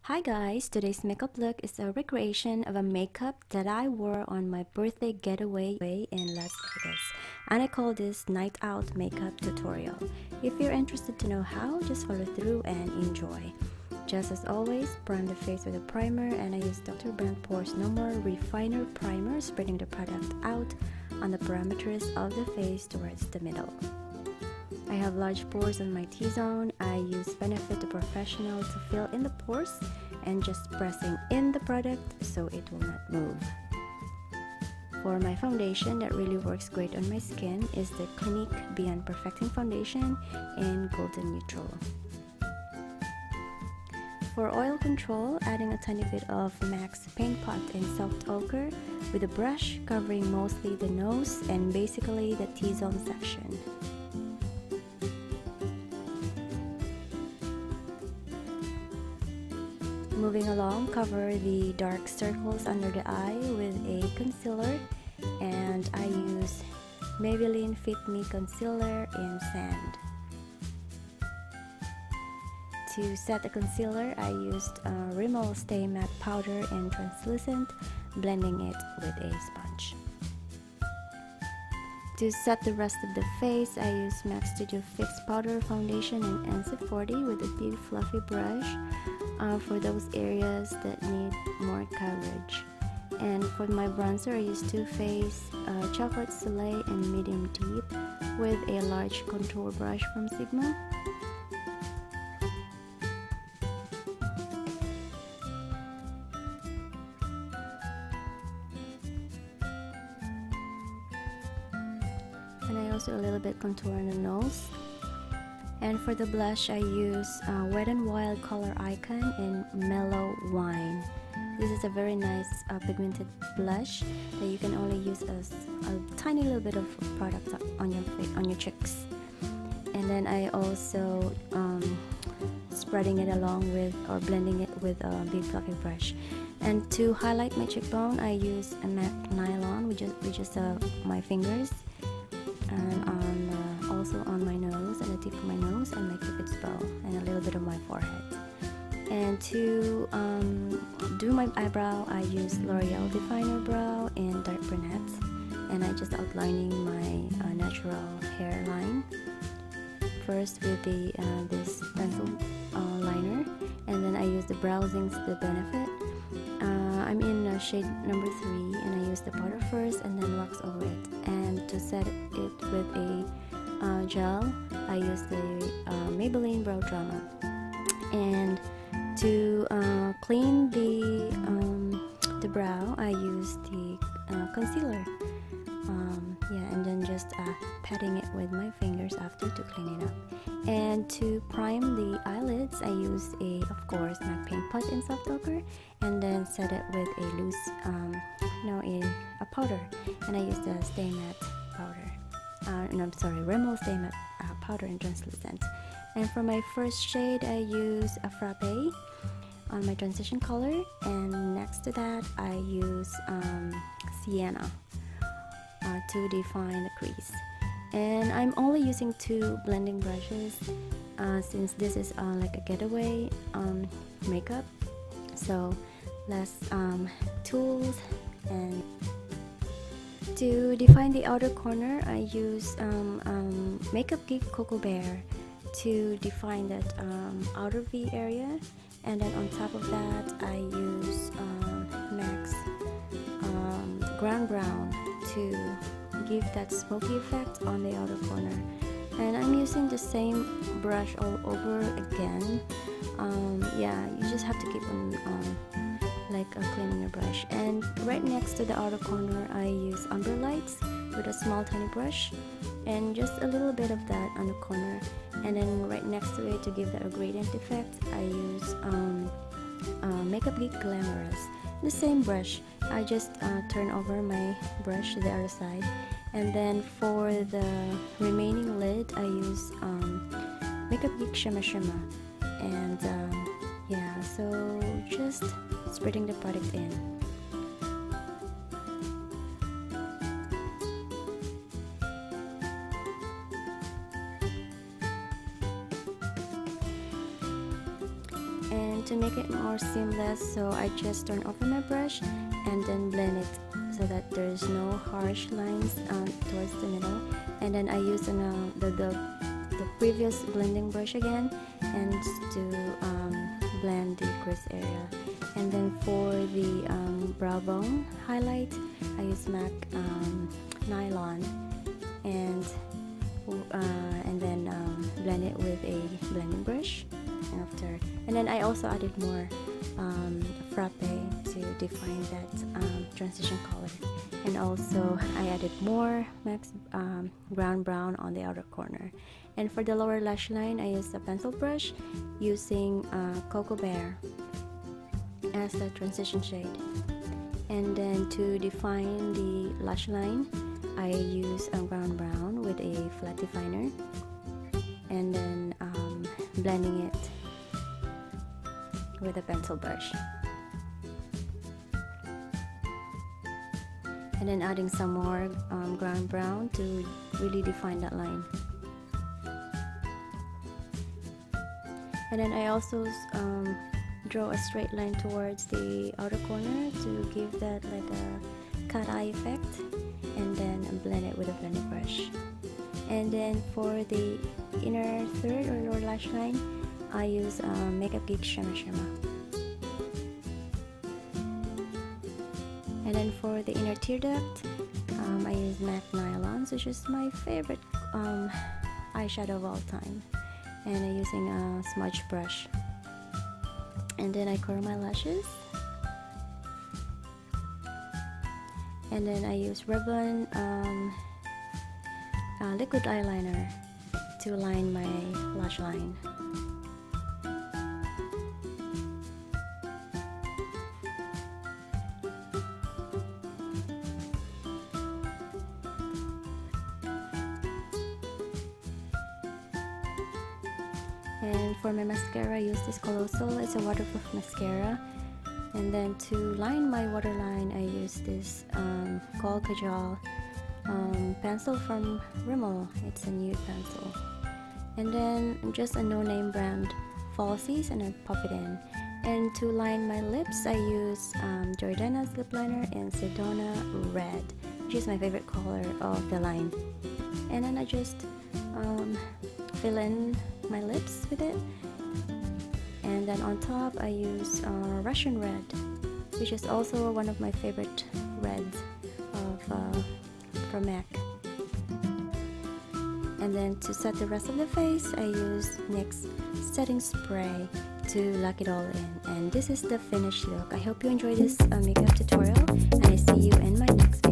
Hi guys, today's makeup look is a recreation of a makeup that I wore on my birthday getaway in Las Vegas, and I call this night out makeup tutorial. If you're interested to know how, just follow through and enjoy. Just as always, prime the face with a primer, and I use Dr. Brandt Pore's No More Refiner Primer, spreading the product out on the perimeters of the face towards the middle. I have large pores on my T-zone. I use Benefit the Porefessional to fill in the pores and just pressing in the product so it will not move. For my foundation that really works great on my skin is the Clinique Beyond Perfecting Foundation in Golden Neutral. For oil control, adding a tiny bit of MAC's Paintpot in SoftOchre with a brush covering mostly the nose and basically the T-zone section. Moving along, cover the dark circles under the eye with a concealer, and I use Maybelline Fit Me Concealer in Sand. To set the concealer, I used Rimmel Stay Matte Powder in Translucent, blending it with a sponge. To set the rest of the face, I use MAC Studio Fix Powder Foundation in NC40 with a big fluffy brush for those areas that need more coverage. And for my bronzer, I use Too Faced Chocolate Soleil in Medium Deep with a large contour brush from Sigma. And I also a little bit contour on the nose. And for the blush, I use Wet n Wild Coloricon in Mellow Wine. This is a very nice pigmented blush that you can only use as a tiny little bit of product on your face, on your cheeks. And then I also spreading it along with or blending it with a big fluffy brush. And to highlight my cheekbone, I use a MAC Nylon, which is my fingers, and also on my nose and the tip of my nose and my cupid's bow and a little bit of my forehead. And to do my eyebrow, I use L'Oreal Definer Brow in Dark Brunette, and I just outlining my natural hairline first with the this pencil liner, and then I use the Zing the Benefit. I'm in shade number 3, and I use the powder first and then wax over it. And to set it with a gel, I use the Maybelline Brow Drama. And to clean the brow, I use the concealer. And then just patting it with my fingers after to clean it up. And to prime the eyelids, I use of course, MAC Paintpot in SoftOchre, and then set it with a loose, a powder. And I use the Stay Matte powder. Rimmel Stay Matte powder in Translucent. And for my first shade, I use a Frappe on my transition color, and next to that, I use Sienna to define the crease. And I'm only using 2 blending brushes since this is like a getaway makeup, so less tools. And to define the outer corner, I use Makeup Geek Cocoa Bear to define that outer V area, and then on top of that I use MAC's Ground Brown to give that smoky effect on the outer corner. And I'm using the same brush all over again. You just have to keep on cleaning your brush. And right next to the outer corner, I use Amberlights with a small tiny brush, and just a little bit of that on the corner. And then right next to it, to give that a gradient effect, I use Makeup Geek Glamorous. The same brush, I just turn over my brush to the other side. And then for the remaining lid, I use Makeup Geek Shima. And so just spreading the product in. And to make it more seamless, so I just turn over my brush and then blend it so that there's no harsh lines towards the middle. And then I use the previous blending brush again and to blend the crease area. And then for the brow bone highlight, I use MAC Nylon and then blend it with a blending brush. And then I also added more Frappe to define that transition color. And also I added more MAC brown on the outer corner. And for the lower lash line, I used a pencil brush using Cocoa Bear as the transition shade. And then to define the lash line, I use a brown with a flat definer, and then blending it with a pencil brush, and then adding some more brown to really define that line. And then I also draw a straight line towards the outer corner to give that like a cat eye effect, and then blend it with a blending brush. And then for the inner third or lower lash line, I use Makeup Geek Shima. And then for the inner tear duct, I use MAC Nylon, which is my favorite eyeshadow of all time, and I'm using a smudge brush. And then I curl my lashes, and then I use Revlon liquid eyeliner to line my lash line. And for my mascara, I use this Colossal. It's a waterproof mascara. And then to line my waterline, I use this Coloricon pencil from Rimmel. It's a nude pencil. And then just a no-name brand falsies, and I pop it in. And to line my lips, I use Jordana's lip liner in Sedona Red, which is my favorite color of the line. And then I just fill in my lips with it. And then on top, I use Russian Red, which is also one of my favorite reds from MAC. And then to set the rest of the face, I use NYX setting spray to lock it all in. And this is the finished look. I hope you enjoyed this makeup tutorial, and I see you in my next